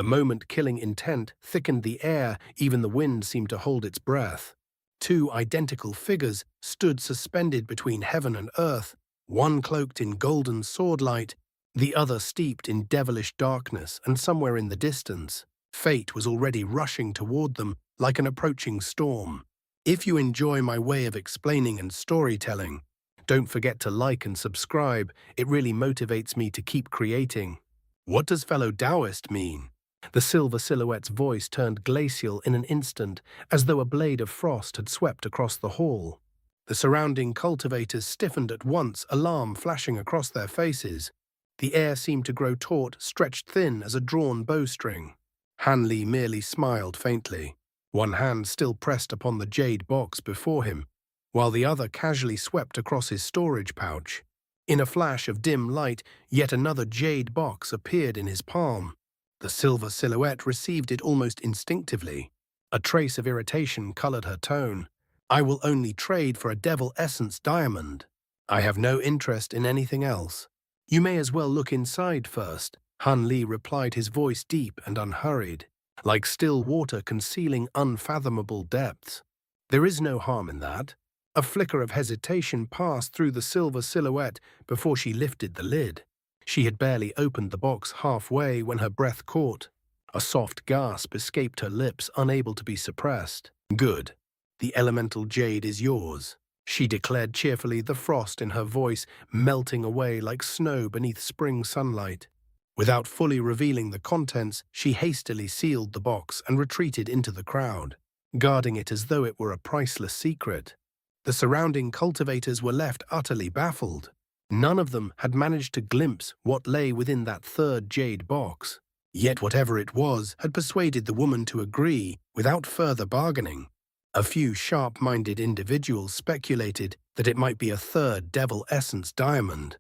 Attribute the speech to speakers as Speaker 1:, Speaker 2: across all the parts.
Speaker 1: The moment-killing intent thickened the air, even the wind seemed to hold its breath. Two identical figures stood suspended between heaven and earth, one cloaked in golden swordlight, the other steeped in devilish darkness, and somewhere in the distance, fate was already rushing toward them like an approaching storm. If you enjoy my way of explaining and storytelling, don't forget to like and subscribe. It really motivates me to keep creating. What does fellow Taoist mean? The silver silhouette's voice turned glacial in an instant, as though a blade of frost had swept across the hall. The surrounding cultivators stiffened at once, alarm flashing across their faces. The air seemed to grow taut, stretched thin as a drawn bowstring. Han Li merely smiled faintly, one hand still pressed upon the jade box before him, while the other casually swept across his storage pouch. In a flash of dim light, yet another jade box appeared in his palm. The silver silhouette received it almost instinctively. A trace of irritation colored her tone. "I will only trade for a devil essence diamond. I have no interest in anything else." "You may as well look inside first," Han Li replied, his voice deep and unhurried, like still water concealing unfathomable depths. "There is no harm in that." A flicker of hesitation passed through the silver silhouette before she lifted the lid. She had barely opened the box halfway when her breath caught. A soft gasp escaped her lips, unable to be suppressed. "Good. The elemental jade is yours," she declared cheerfully, the frost in her voice melting away like snow beneath spring sunlight. Without fully revealing the contents, she hastily sealed the box and retreated into the crowd, guarding it as though it were a priceless secret. The surrounding cultivators were left utterly baffled. None of them had managed to glimpse what lay within that third jade box. Yet whatever it was had persuaded the woman to agree without further bargaining. A few sharp-minded individuals speculated that it might be a third devil essence diamond.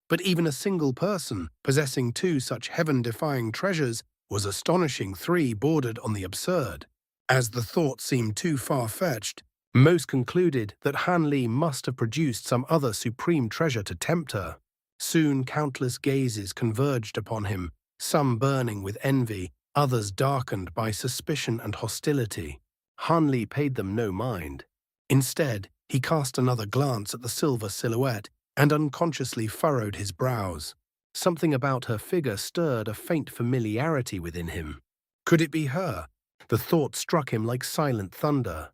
Speaker 1: But even a single person possessing two such heaven-defying treasures was astonishing. Three bordered on the absurd. As the thought seemed too far-fetched, most concluded that Han Li must have produced some other supreme treasure to tempt her. Soon countless gazes converged upon him, some burning with envy, others darkened by suspicion and hostility. Han Li paid them no mind. Instead, he cast another glance at the silver silhouette and unconsciously furrowed his brows. Something about her figure stirred a faint familiarity within him. Could it be her? The thought struck him like silent thunder.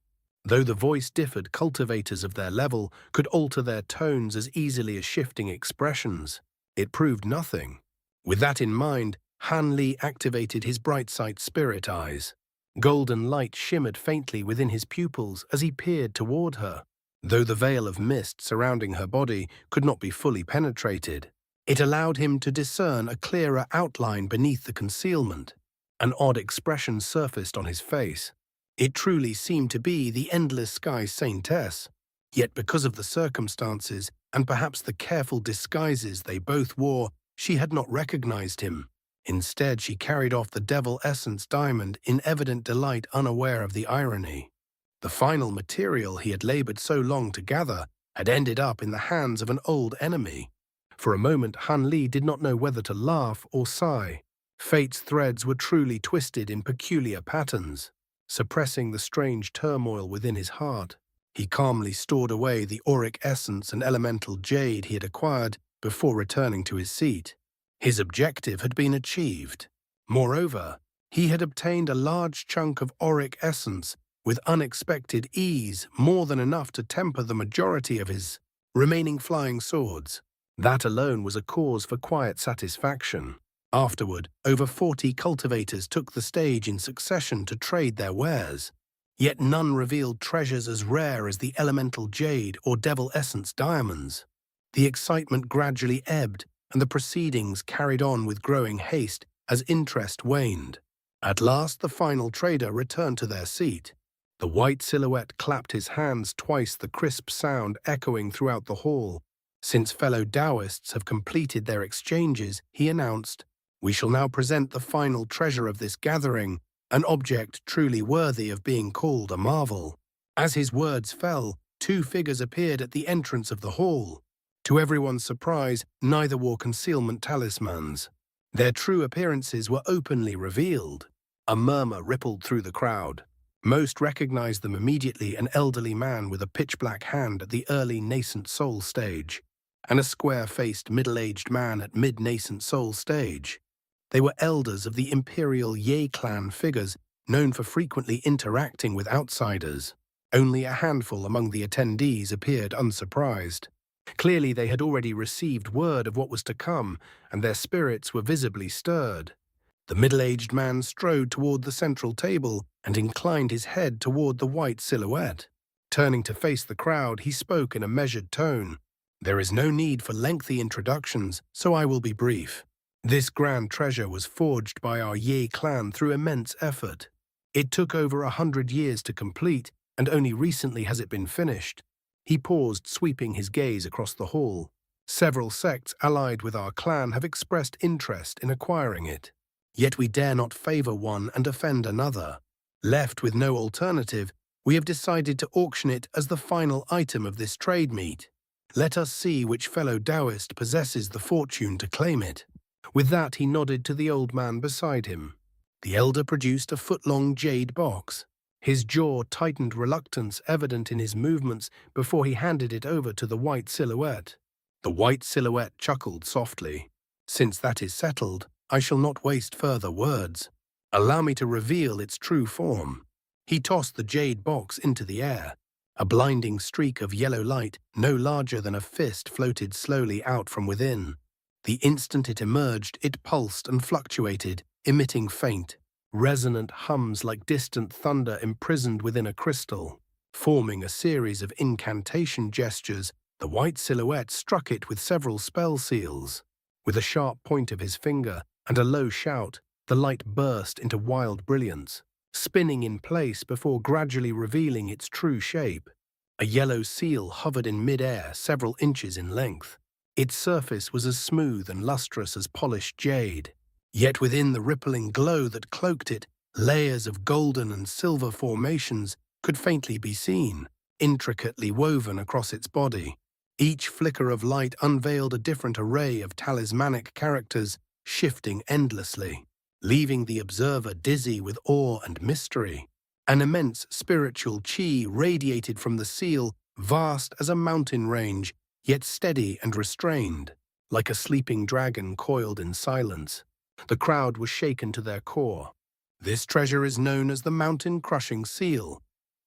Speaker 1: Though the voice differed, cultivators of their level could alter their tones as easily as shifting expressions. It proved nothing. With that in mind, Han Li activated his bright sight spirit eyes. Golden light shimmered faintly within his pupils as he peered toward her. Though the veil of mist surrounding her body could not be fully penetrated, it allowed him to discern a clearer outline beneath the concealment. An odd expression surfaced on his face. It truly seemed to be the endless sky saintess. Yet because of the circumstances and perhaps the careful disguises they both wore, she had not recognized him. Instead, she carried off the devil essence diamond in evident delight, unaware of the irony. The final material he had labored so long to gather had ended up in the hands of an old enemy. For a moment, Han Li did not know whether to laugh or sigh. Fate's threads were truly twisted in peculiar patterns. Suppressing the strange turmoil within his heart, he calmly stored away the auric essence and elemental jade he had acquired before returning to his seat. His objective had been achieved. Moreover, he had obtained a large chunk of auric essence with unexpected ease, more than enough to temper the majority of his remaining flying swords. That alone was a cause for quiet satisfaction. Afterward, over 40 cultivators took the stage in succession to trade their wares. Yet none revealed treasures as rare as the elemental jade or devil essence diamonds. The excitement gradually ebbed, and the proceedings carried on with growing haste as interest waned. At last, the final trader returned to their seat. The white silhouette clapped his hands twice, the crisp sound echoing throughout the hall. Since fellow Taoists have completed their exchanges, he announced, "We shall now present the final treasure of this gathering, an object truly worthy of being called a marvel." As his words fell, two figures appeared at the entrance of the hall. To everyone's surprise, neither wore concealment talismans. Their true appearances were openly revealed. A murmur rippled through the crowd. Most recognized them immediately: an elderly man with a pitch-black hand at the early nascent soul stage, and a square-faced middle-aged man at mid-nascent soul stage. They were elders of the imperial Ye clan, figures known for frequently interacting with outsiders. Only a handful among the attendees appeared unsurprised. Clearly they had already received word of what was to come, and their spirits were visibly stirred. The middle-aged man strode toward the central table and inclined his head toward the white silhouette. Turning to face the crowd, he spoke in a measured tone. "There is no need for lengthy introductions, so I will be brief. This grand treasure was forged by our Ye clan through immense effort. It took over 100 years to complete, and only recently has it been finished." He paused, sweeping his gaze across the hall. "Several sects allied with our clan have expressed interest in acquiring it. Yet we dare not favor one and offend another. Left with no alternative, we have decided to auction it as the final item of this trade meet. Let us see which fellow Taoist possesses the fortune to claim it." With that, he nodded to the old man beside him. The elder produced a foot-long jade box. His jaw tightened, reluctance evident in his movements before he handed it over to the white silhouette. The white silhouette chuckled softly. "Since that is settled, I shall not waste further words. Allow me to reveal its true form." He tossed the jade box into the air. A blinding streak of yellow light, no larger than a fist, floated slowly out from within. The instant it emerged, it pulsed and fluctuated, emitting faint, resonant hums like distant thunder imprisoned within a crystal. Forming a series of incantation gestures, the white silhouette struck it with several spell seals. With a sharp point of his finger and a low shout, the light burst into wild brilliance, spinning in place before gradually revealing its true shape. A yellow seal hovered in mid-air, several inches in length. Its surface was as smooth and lustrous as polished jade. Yet within the rippling glow that cloaked it, layers of golden and silver formations could faintly be seen, intricately woven across its body. Each flicker of light unveiled a different array of talismanic characters, shifting endlessly, leaving the observer dizzy with awe and mystery. An immense spiritual chi radiated from the seal, vast as a mountain range, yet steady and restrained, like a sleeping dragon coiled in silence. The crowd was shaken to their core. "This treasure is known as the mountain-crushing seal,"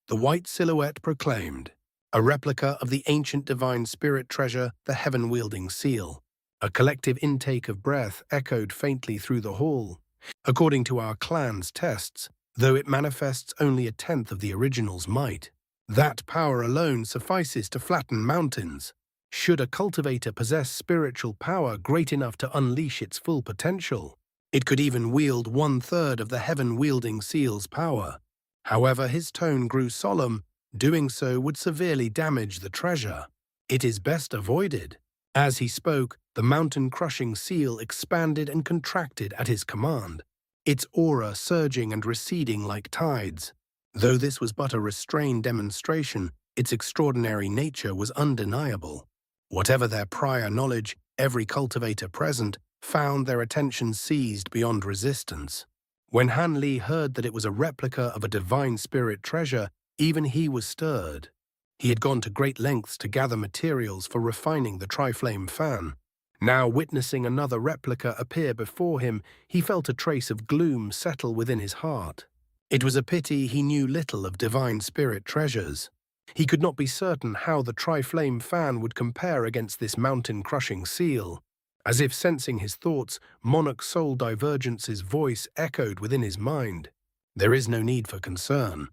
Speaker 1: the white silhouette proclaimed. "A replica of the ancient divine spirit treasure, the heaven-wielding seal." A collective intake of breath echoed faintly through the hall. "According to our clan's tests, though it manifests only a tenth of the original's might, that power alone suffices to flatten mountains. Should a cultivator possess spiritual power great enough to unleash its full potential, it could even wield 1/3 of the heaven-wielding seal's power." However, his tone grew solemn. Doing so would severely damage the treasure. "It is best avoided." As he spoke, the mountain-crushing seal expanded and contracted at his command, its aura surging and receding like tides. Though this was but a restrained demonstration, its extraordinary nature was undeniable. Whatever their prior knowledge, every cultivator present found their attention seized beyond resistance. When Han Li heard that it was a replica of a divine spirit treasure, even he was stirred. He had gone to great lengths to gather materials for refining the Triflame fan. Now, witnessing another replica appear before him, he felt a trace of gloom settle within his heart. It was a pity he knew little of divine spirit treasures. He could not be certain how the Triflame fan would compare against this mountain-crushing seal. As if sensing his thoughts, Monarch Soul Divergence's voice echoed within his mind. "There is no need for concern.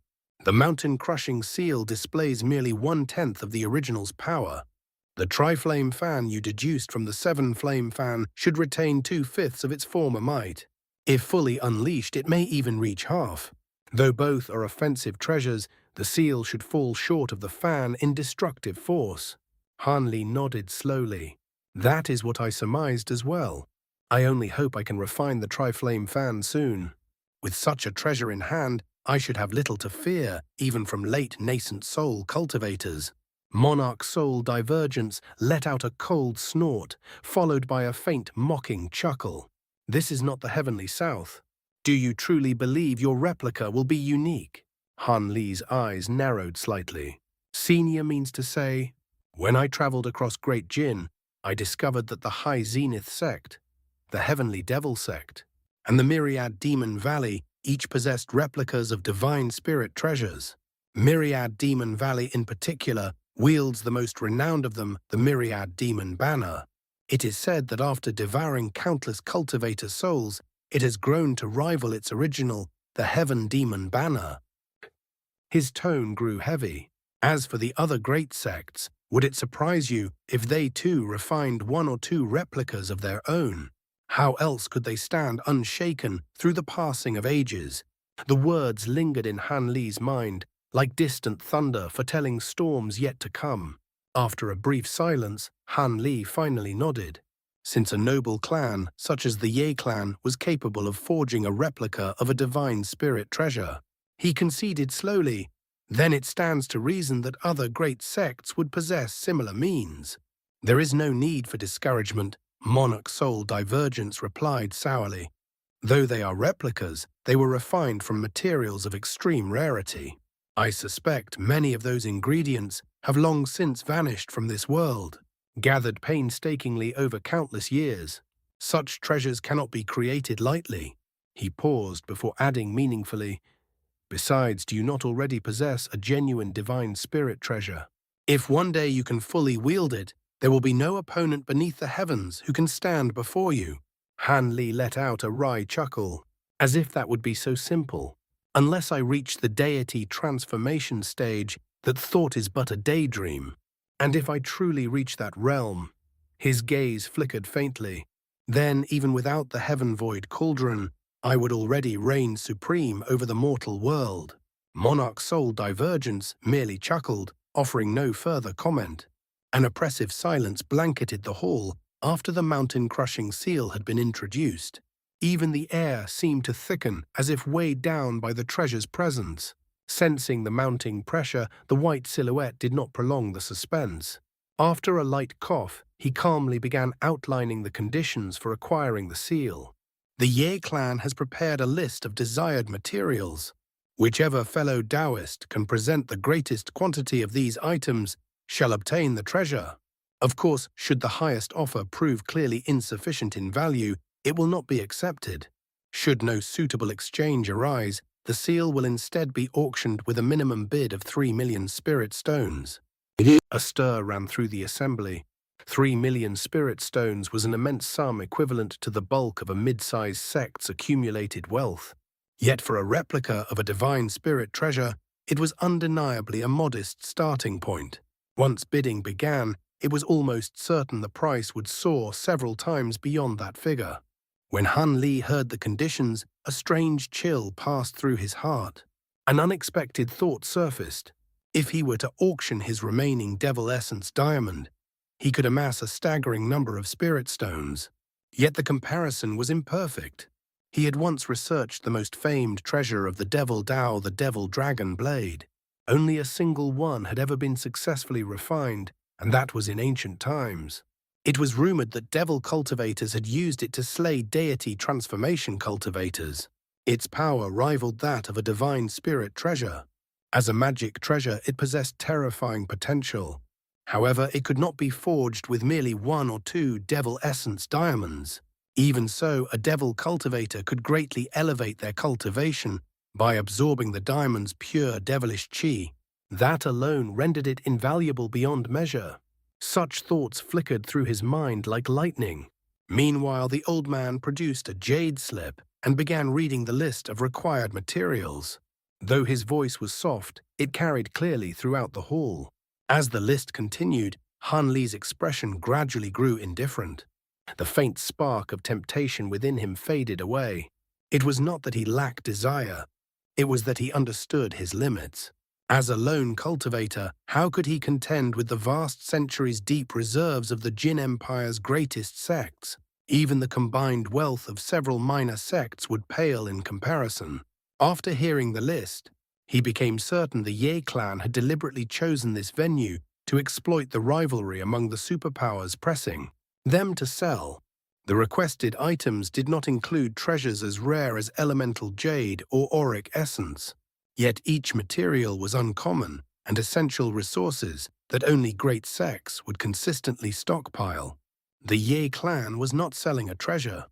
Speaker 1: The mountain-crushing seal displays merely 1/10 of the original's power. The Triflame fan you deduced from the 7-flame fan should retain 2/5 of its former might. If fully unleashed, it may even reach half. Though both are offensive treasures, the seal should fall short of the fan in destructive force." Han Li nodded slowly. "That is what I surmised as well. I only hope I can refine the Triflame fan soon. With such a treasure in hand, I should have little to fear, even from late nascent soul cultivators." Monarch Soul Divergence let out a cold snort, followed by a faint mocking chuckle. This is not the heavenly south. Do you truly believe your replica will be unique? Han Li's eyes narrowed slightly. Senior means to say, when I traveled across Great Jin, I discovered that the High Zenith sect, the Heavenly Devil sect, and the Myriad Demon Valley each possessed replicas of divine spirit treasures. Myriad Demon Valley in particular wields the most renowned of them, the Myriad Demon Banner. It is said that after devouring countless cultivator souls, it has grown to rival its original, the Heaven Demon Banner. His tone grew heavy. As for the other great sects, would it surprise you if they too refined one or two replicas of their own? How else could they stand unshaken through the passing of ages? The words lingered in Han Li's mind, like distant thunder foretelling storms yet to come. After a brief silence, Han Li finally nodded. Since a noble clan, such as the Ye clan, was capable of forging a replica of a divine spirit treasure, he conceded slowly, then it stands to reason that other great sects would possess similar means. There is no need for discouragement, Monarch Soul Divergence replied sourly. Though they are replicas, they were refined from materials of extreme rarity. I suspect many of those ingredients have long since vanished from this world, gathered painstakingly over countless years. Such treasures cannot be created lightly. He paused before adding meaningfully, besides, do you not already possess a genuine divine spirit treasure? If one day you can fully wield it, there will be no opponent beneath the heavens who can stand before you. Han Li let out a wry chuckle, as if that would be so simple. Unless I reach the deity transformation stage, that thought is but a daydream. And if I truly reach that realm, his gaze flickered faintly, then even without the heaven-void cauldron, I would already reign supreme over the mortal world. Monarch Soul Divergence merely chuckled, offering no further comment. An oppressive silence blanketed the hall after the mountain-crushing seal had been introduced. Even the air seemed to thicken as if weighed down by the treasure's presence. Sensing the mounting pressure, the white silhouette did not prolong the suspense. After a light cough, he calmly began outlining the conditions for acquiring the seal. The Ye clan has prepared a list of desired materials. Whichever fellow Taoist can present the greatest quantity of these items shall obtain the treasure. Of course, should the highest offer prove clearly insufficient in value, it will not be accepted. Should no suitable exchange arise, the seal will instead be auctioned with a minimum bid of 3 million spirit stones. A stir ran through the assembly. 3 million spirit stones was an immense sum equivalent to the bulk of a mid-sized sect's accumulated wealth. Yet for a replica of a divine spirit treasure, it was undeniably a modest starting point. Once bidding began, it was almost certain the price would soar several times beyond that figure. When Han Li heard the conditions, a strange chill passed through his heart. An unexpected thought surfaced. If he were to auction his remaining Devil Essence diamond, he could amass a staggering number of spirit stones. Yet the comparison was imperfect. He had once researched the most famed treasure of the Devil Dao, the Devil Dragon Blade. Only a single one had ever been successfully refined, and that was in ancient times. It was rumored that devil cultivators had used it to slay deity transformation cultivators. Its power rivaled that of a divine spirit treasure. As a magic treasure, it possessed terrifying potential. However, it could not be forged with merely 1 or 2 devil essence diamonds. Even so, a devil cultivator could greatly elevate their cultivation by absorbing the diamond's pure devilish chi. That alone rendered it invaluable beyond measure. Such thoughts flickered through his mind like lightning. Meanwhile, the old man produced a jade slip and began reading the list of required materials. Though his voice was soft, it carried clearly throughout the hall. As the list continued, Han Li's expression gradually grew indifferent. The faint spark of temptation within him faded away. It was not that he lacked desire. It was that he understood his limits. As a lone cultivator, how could he contend with the vast centuries-deep reserves of the Jin Empire's greatest sects? Even the combined wealth of several minor sects would pale in comparison. After hearing the list, he became certain the Ye clan had deliberately chosen this venue to exploit the rivalry among the superpowers, pressing them to sell. The requested items did not include treasures as rare as elemental jade or auric essence, yet each material was uncommon and essential resources that only great sects would consistently stockpile. The Ye clan was not selling a treasure.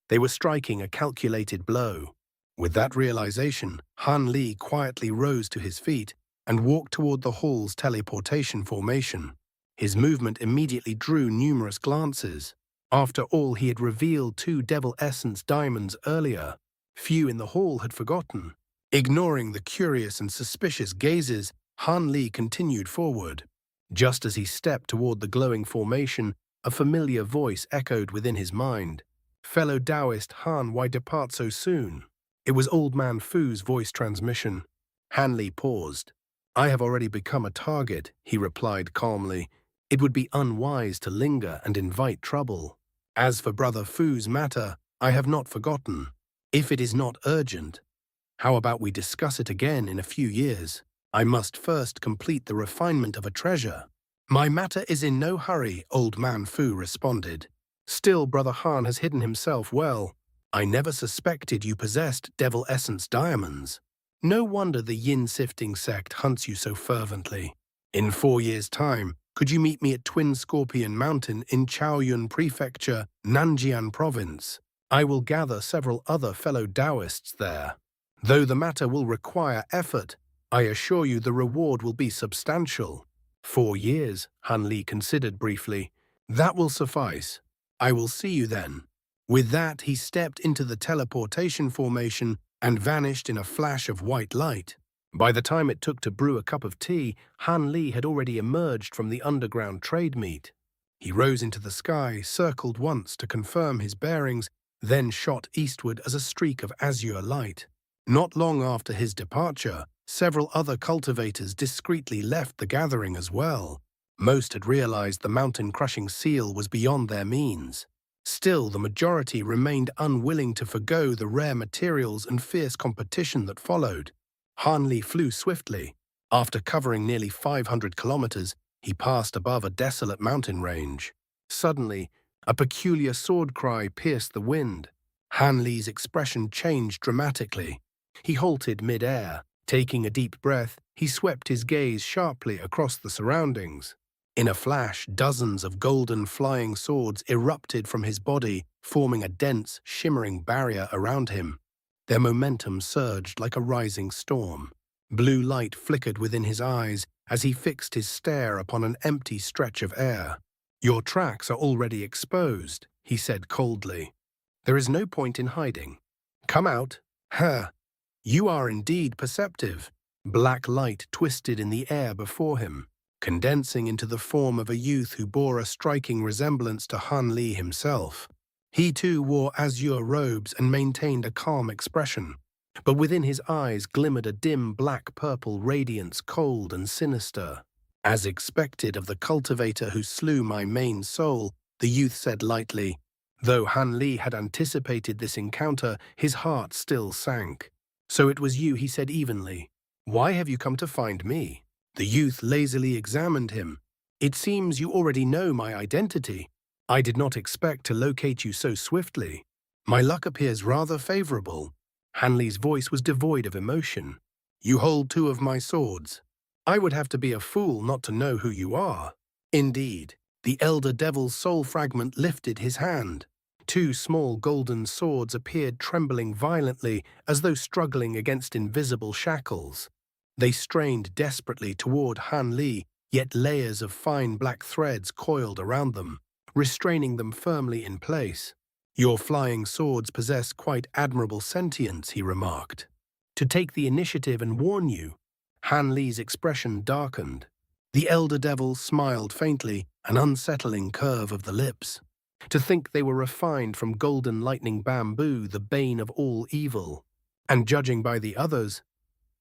Speaker 1: They were striking a calculated blow. With that realization, Han Li quietly rose to his feet and walked toward the hall's teleportation formation. His movement immediately drew numerous glances. After all, he had revealed 2 Devil Essence diamonds earlier. Few in the hall had forgotten. Ignoring the curious and suspicious gazes, Han Li continued forward. Just as he stepped toward the glowing formation, a familiar voice echoed within his mind. "Fellow Taoist Han, why depart so soon?" It was Old Man Fu's voice transmission. Han Li paused. "I have already become a target," he replied calmly. "It would be unwise to linger and invite trouble. As for Brother Fu's matter, I have not forgotten. If it is not urgent, how about we discuss it again in a few years? I must first complete the refinement of a treasure." "My matter is in no hurry," Old Man Fu responded. "Still, Brother Han has hidden himself well. I never suspected you possessed Devil Essence diamonds. No wonder the yin-sifting sect hunts you so fervently. In 4 years' time, could you meet me at Twin Scorpion Mountain in Chaoyun Prefecture, Nanjian Province? I will gather several other fellow Taoists there. Though the matter will require effort, I assure you the reward will be substantial." 4 years, Han Li considered briefly. "That will suffice. I will see you then." With that, he stepped into the teleportation formation and vanished in a flash of white light. By the time it took to brew a cup of tea, Han Li had already emerged from the underground trade meet. He rose into the sky, circled once to confirm his bearings, then shot eastward as a streak of azure light. Not long after his departure, several other cultivators discreetly left the gathering as well. Most had realized the mountain-crushing seal was beyond their means. Still, the majority remained unwilling to forgo the rare materials and fierce competition that followed. Han Li flew swiftly. After covering nearly 500 kilometers, he passed above a desolate mountain range. Suddenly, a peculiar sword cry pierced the wind. Han Li's expression changed dramatically. He halted mid-air. Taking a deep breath, he swept his gaze sharply across the surroundings. In a flash, dozens of golden flying swords erupted from his body, forming a dense, shimmering barrier around him. Their momentum surged like a rising storm. Blue light flickered within his eyes as he fixed his stare upon an empty stretch of air. "Your tracks are already exposed," he said coldly. "There is no point in hiding. Come out." "Huh. You are indeed perceptive." Black light twisted in the air before him, condensing into the form of a youth who bore a striking resemblance to Han Li himself. He too wore azure robes and maintained a calm expression, but within his eyes glimmered a dim black-purple radiance, cold and sinister. "As expected of the cultivator who slew my main soul," the youth said lightly. Though Han Li had anticipated this encounter, his heart still sank. "So it was you," he said evenly. "Why have you come to find me?" The youth lazily examined him. "It seems you already know my identity. I did not expect to locate you so swiftly. My luck appears rather favorable." Han Li's voice was devoid of emotion. "You hold 2 of my swords. I would have to be a fool not to know who you are." Indeed, the elder devil's soul fragment lifted his hand. 2 small golden swords appeared trembling violently as though struggling against invisible shackles. They strained desperately toward Han Li, yet layers of fine black threads coiled around them, restraining them firmly in place. "Your flying swords possess quite admirable sentience," he remarked. "To take the initiative and warn you." Han Li's expression darkened. The elder devil smiled faintly, an unsettling curve of the lips. To think they were refined from golden lightning bamboo, the bane of all evil. And judging by the others,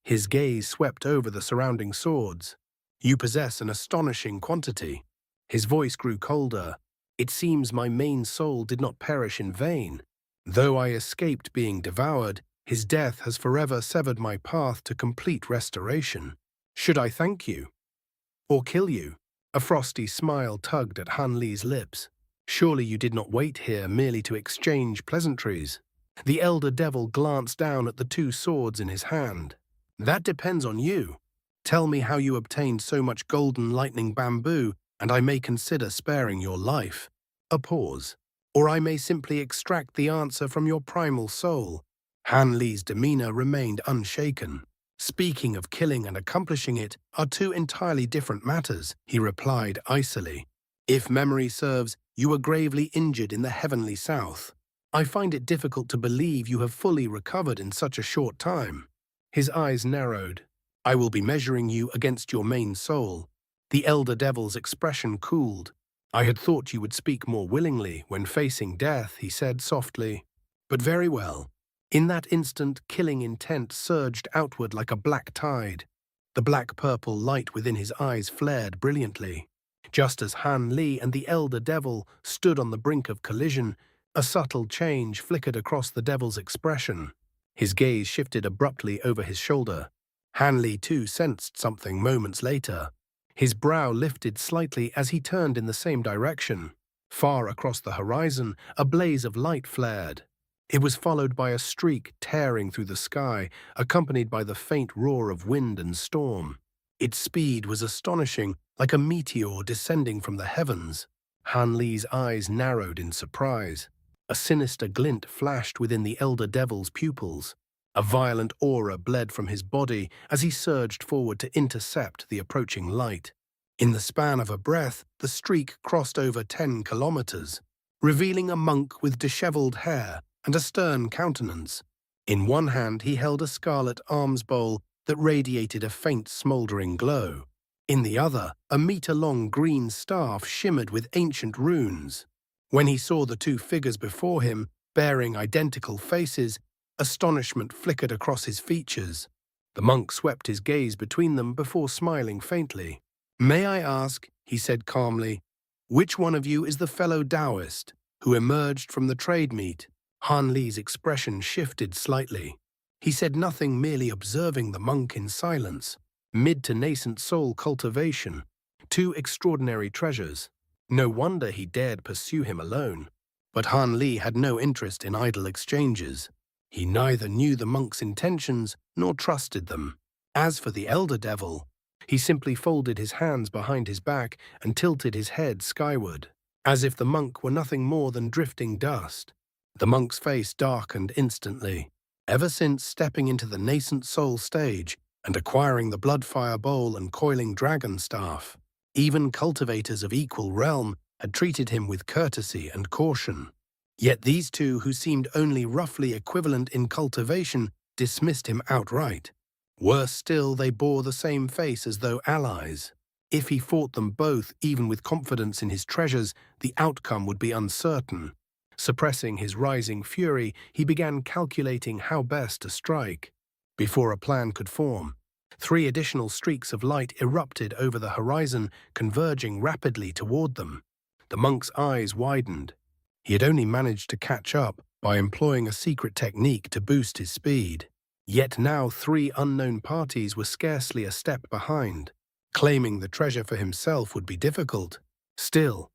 Speaker 1: his gaze swept over the surrounding swords. "You possess an astonishing quantity." His voice grew colder. "It seems my main soul did not perish in vain. Though I escaped being devoured, his death has forever severed my path to complete restoration. Should I thank you? Or kill you?" A frosty smile tugged at Han Li's lips. Surely you did not wait here merely to exchange pleasantries. The elder devil glanced down at the two swords in his hand. That depends on you. Tell me how you obtained so much golden lightning bamboo, and I may consider sparing your life. A pause. Or I may simply extract the answer from your primal soul. Han Li's demeanor remained unshaken. Speaking of killing and accomplishing it are two entirely different matters, he replied icily. If memory serves, you were gravely injured in the heavenly south. I find it difficult to believe you have fully recovered in such a short time. His eyes narrowed. I will be measuring you against your main soul. The elder devil's expression cooled. I had thought you would speak more willingly when facing death, he said softly. But very well. In that instant, killing intent surged outward like a black tide. The black-purple light within his eyes flared brilliantly. Just as Han Li and the elder devil stood on the brink of collision, a subtle change flickered across the devil's expression. His gaze shifted abruptly over his shoulder. Han Li too sensed something moments later. His brow lifted slightly as he turned in the same direction. Far across the horizon, a blaze of light flared. It was followed by a streak tearing through the sky, accompanied by the faint roar of wind and storm. Its speed was astonishing, like a meteor descending from the heavens. Han Li's eyes narrowed in surprise. A sinister glint flashed within the elder devil's pupils. A violent aura bled from his body as he surged forward to intercept the approaching light. In the span of a breath, the streak crossed over 10 kilometers, revealing a monk with disheveled hair and a stern countenance. In one hand he held a scarlet alms bowl that radiated a faint smoldering glow. In the other, a meter-long green staff shimmered with ancient runes. When he saw the two figures before him, bearing identical faces, astonishment flickered across his features. The monk swept his gaze between them before smiling faintly. "May I ask," he said calmly, "which one of you is the fellow Taoist who emerged from the trade meet?" Han Li's expression shifted slightly. He said nothing, merely observing the monk in silence. Mid to nascent soul cultivation, two extraordinary treasures. No wonder he dared pursue him alone. But Han Li had no interest in idle exchanges. He neither knew the monk's intentions nor trusted them. As for the elder devil, he simply folded his hands behind his back and tilted his head skyward, as if the monk were nothing more than drifting dust. The monk's face darkened instantly. Ever since stepping into the nascent soul stage and acquiring the bloodfire bowl and coiling dragon staff, even cultivators of equal realm had treated him with courtesy and caution. Yet these two, who seemed only roughly equivalent in cultivation, dismissed him outright. Worse still, they bore the same face as though allies. If he fought them both, even with confidence in his treasures, the outcome would be uncertain. Suppressing his rising fury, he began calculating how best to strike. Before a plan could form, 3 additional streaks of light erupted over the horizon, converging rapidly toward them. The monk's eyes widened. He had only managed to catch up by employing a secret technique to boost his speed. Yet now 3 unknown parties were scarcely a step behind. Claiming the treasure for himself would be difficult. Still,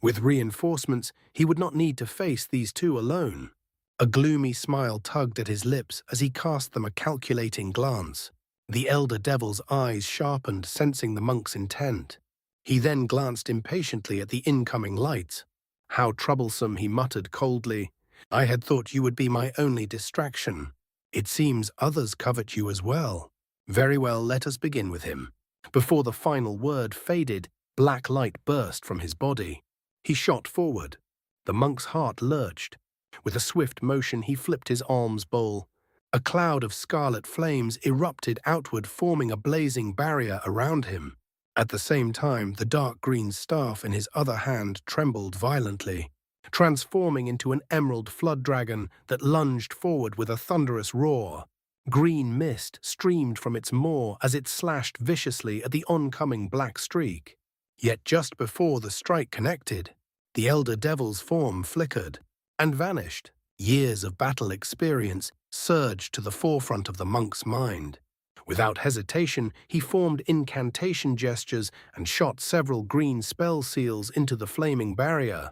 Speaker 1: with reinforcements, he would not need to face these 2 alone. A gloomy smile tugged at his lips as he cast them a calculating glance. The elder devil's eyes sharpened, sensing the monk's intent. He then glanced impatiently at the incoming lights. "How troublesome," he muttered coldly. "I had thought you would be my only distraction. It seems others covet you as well. Very well, let us begin with him." Before the final word faded, black light burst from his body. He shot forward. The monk's heart lurched. With a swift motion, he flipped his alms bowl. A cloud of scarlet flames erupted outward, forming a blazing barrier around him. At the same time, the dark green staff in his other hand trembled violently, transforming into an emerald flood dragon that lunged forward with a thunderous roar. Green mist streamed from its maw as it slashed viciously at the oncoming black streak. Yet just before the strike connected, the elder devil's form flickered and vanished. Years of battle experience surged to the forefront of the monk's mind. Without hesitation, he formed incantation gestures and shot several green spell seals into the flaming barrier.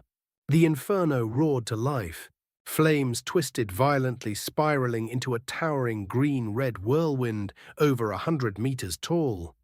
Speaker 1: The inferno roared to life. Flames twisted violently, spiraling into a towering green-red whirlwind over 100 meters tall.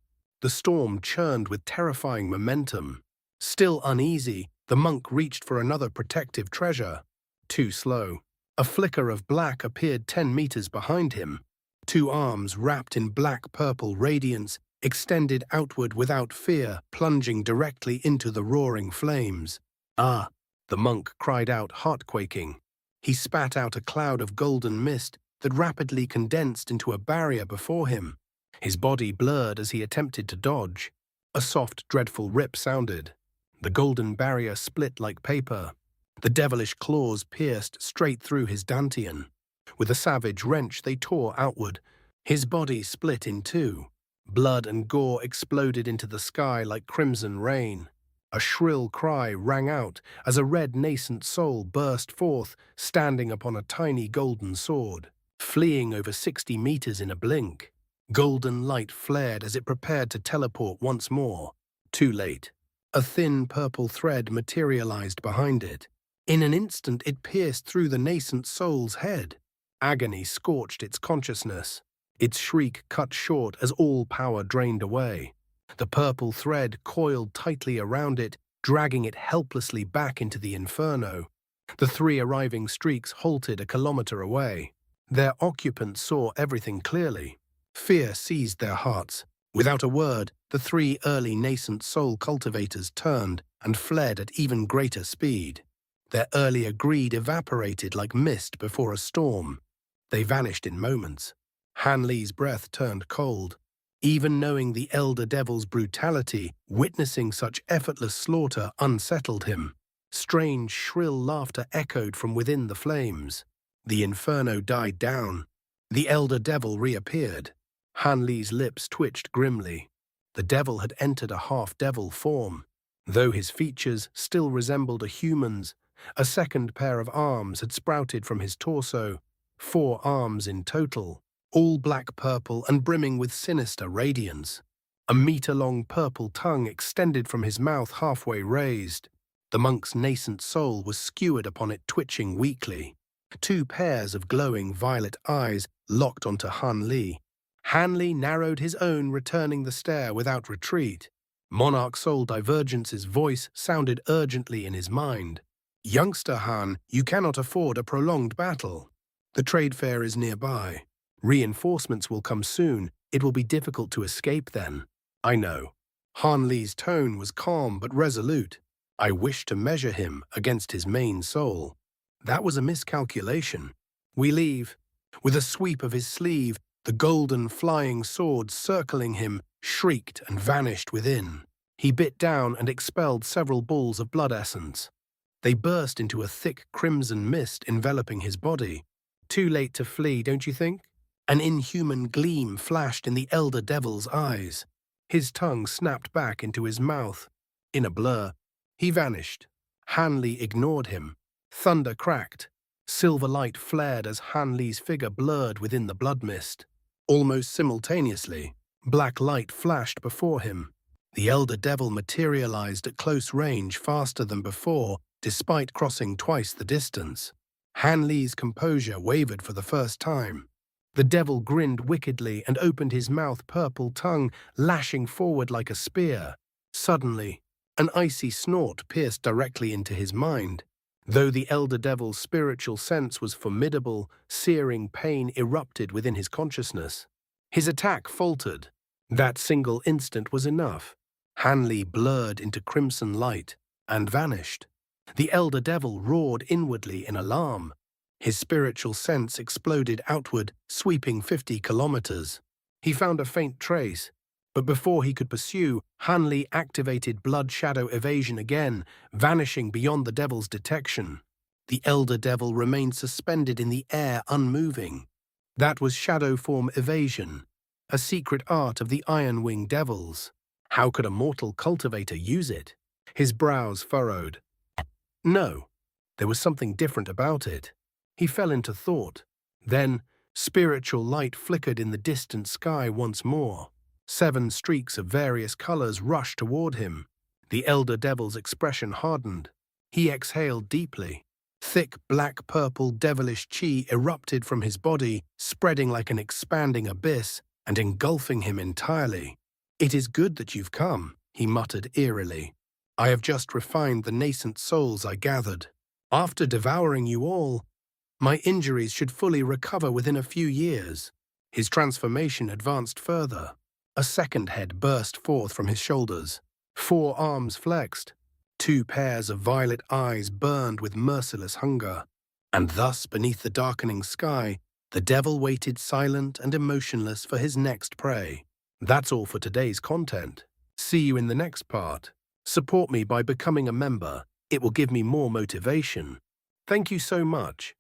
Speaker 1: The storm churned with terrifying momentum. Still uneasy, the monk reached for another protective treasure. Too slow. A flicker of black appeared 10 meters behind him. Two arms wrapped in black-purple radiance extended outward without fear, plunging directly into the roaring flames. "Ah!" the monk cried out, heart-quaking. He spat out a cloud of golden mist that rapidly condensed into a barrier before him. His body blurred as he attempted to dodge. A soft, dreadful rip sounded. The golden barrier split like paper. The devilish claws pierced straight through his dantian. With a savage wrench, they tore outward. His body split in two. Blood and gore exploded into the sky like crimson rain. A shrill cry rang out as a red nascent soul burst forth, standing upon a tiny golden sword, fleeing over 60 meters in a blink. Golden light flared as it prepared to teleport once more. Too late. A thin purple thread materialized behind it. In an instant, it pierced through the nascent soul's head. Agony scorched its consciousness. Its shriek cut short as all power drained away. The purple thread coiled tightly around it, dragging it helplessly back into the inferno. The three arriving streaks halted a kilometer away. Their occupants saw everything clearly. Fear seized their hearts. Without a word, the three early nascent soul cultivators turned and fled at even greater speed. Their earlier greed evaporated like mist before a storm. They vanished in moments. Han Li's breath turned cold. Even knowing the elder devil's brutality, witnessing such effortless slaughter unsettled him. Strange, shrill laughter echoed from within the flames. The inferno died down. The elder devil reappeared. Han Li's lips twitched grimly. The devil had entered a half-devil form. Though his features still resembled a human's, a second pair of arms had sprouted from his torso, 4 arms in total, all black-purple and brimming with sinister radiance. A meter-long purple tongue extended from his mouth halfway raised. The monk's nascent soul was skewered upon it, twitching weakly. 2 pairs of glowing violet eyes locked onto Han Li. Han Li narrowed his own, returning the stare without retreat. Monarch Soul Divergence's voice sounded urgently in his mind. "Youngster Han, you cannot afford a prolonged battle. The trade fair is nearby. Reinforcements will come soon. It will be difficult to escape then." "I know." Han Li's tone was calm but resolute. "I wish to measure him against his main soul." That was a miscalculation. "We leave." With a sweep of his sleeve, the golden flying sword circling him shrieked and vanished within. He bit down and expelled several balls of blood essence. They burst into a thick crimson mist enveloping his body. Too late to flee, don't you think? An inhuman gleam flashed in the elder devil's eyes. His tongue snapped back into his mouth. In a blur, he vanished. Han Li ignored him. Thunder cracked. Silver light flared as Han Li's figure blurred within the blood mist. Almost simultaneously, black light flashed before him. The elder devil materialized at close range faster than before, despite crossing twice the distance. Han Li's composure wavered for the first time. The devil grinned wickedly and opened his mouth, purple tongue lashing forward like a spear. Suddenly, an icy snort pierced directly into his mind. Though the elder devil's spiritual sense was formidable, searing pain erupted within his consciousness. His attack faltered. That single instant was enough. Han Li blurred into crimson light and vanished. The elder devil roared inwardly in alarm. His spiritual sense exploded outward, sweeping 50 kilometers. He found a faint trace, but before he could pursue, Han Li activated blood shadow evasion again, vanishing beyond the devil's detection. The elder devil remained suspended in the air, unmoving. That was shadow form evasion, a secret art of the Iron Wing devils. How could a mortal cultivator use it? His brows furrowed. No, there was something different about it. He fell into thought. Then, spiritual light flickered in the distant sky once more. 7 streaks of various colors rushed toward him. The elder devil's expression hardened. He exhaled deeply. Thick black-purple devilish chi erupted from his body, spreading like an expanding abyss and engulfing him entirely. "It is good that you've come," he muttered eerily. "I have just refined the nascent souls I gathered. After devouring you all, my injuries should fully recover within a few years." His transformation advanced further. A second head burst forth from his shoulders. 4 arms flexed. 2 pairs of violet eyes burned with merciless hunger. And thus, beneath the darkening sky, the devil waited silent and emotionless for his next prey. That's all for today's content. See you in the next part. Support me by becoming a member. It will give me more motivation. Thank you so much.